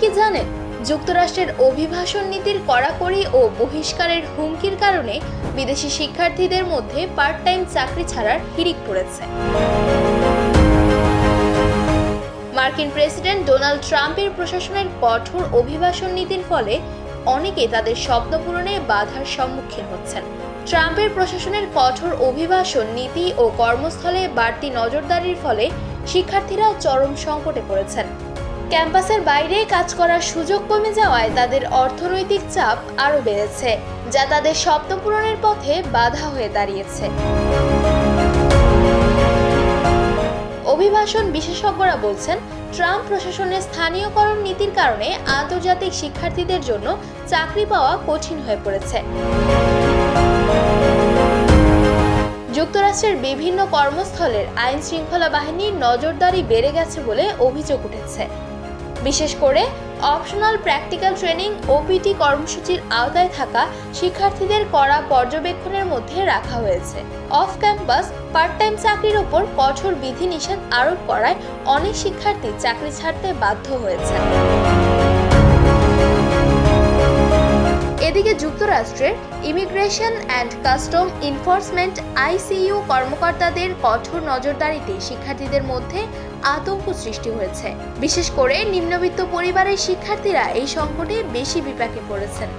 কি জানেন, যুক্তরাষ্ট্রের অভিবাসন নীতির কড়াকড়ি ও বহিষ্কারের হুমকির কারণে বিদেশি শিক্ষার্থীদের মধ্যে পার্ট টাইম চাকরি ছাড়ার হিড়িক পড়েছে। মার্কিন প্রেসিডেন্ট ডোনাল্ড ট্রাম্পের প্রশাসনের কঠোর অভিবাসন নীতির ফলে অনেকে তাদের স্বপ্ন পূরণে বাধার সম্মুখীন হচ্ছেন। ট্রাম্পের প্রশাসনের কঠোর অভিবাসন নীতি ও কর্মস্থলে বাড়তি নজরদারির ফলে শিক্ষার্থীরা চরম সংকটে পড়েছেন। ক্যাম্পাসের বাইরে কাজ করার সুযোগ কমে যাওয়ায় তাদের অর্থনৈতিক চাপ আরও বেড়েছে, যা তাদের স্বপ্ন পূরণের পথে বাধা হয়ে দাঁড়িয়েছে। অভিবাসন বিশেষজ্ঞরা বলছেন, ট্রাম্প প্রশাসনের স্থানীয়করণ নীতির কারণে আন্তর্জাতিক শিক্ষার্থীদের জন্য চাকরি পাওয়া কঠিন হয়ে পড়েছে। যুক্তরাষ্ট্রের বিভিন্ন কর্মস্থলের আইন শৃঙ্খলা বাহিনীর নজরদারি বেড়ে গেছে বলে অভিযোগ উঠেছে। বিশেষ করে অপশনাল প্র্যাকটিক্যাল ট্রেনিং ওপিটি কর্মসূচির আওতায় থাকা শিক্ষার্থীদের কড়া পর্যবেক্ষণের মধ্যে রাখা হয়েছে। অফ ক্যাম্পাস পার্ট টাইম চাকরির ওপর কঠোর বিধিনিষেধ আরোপ করায় অনেক শিক্ষার্থী চাকরি ছাড়তে বাধ্য হয়েছে। এদিকে যুক্তরাষ্ট্রের immigration and custom enforcement ICU কর্মকর্তাদের কঠোর নজরদারিতে শিক্ষার্থীদের মধ্যে আতঙ্ক সৃষ্টি হয়েছে। বিশেষ করে নিম্নবিত্ত পরিবারের শিক্ষার্থীরা এই সংকটে বেশি বিপাকে পড়েছেন।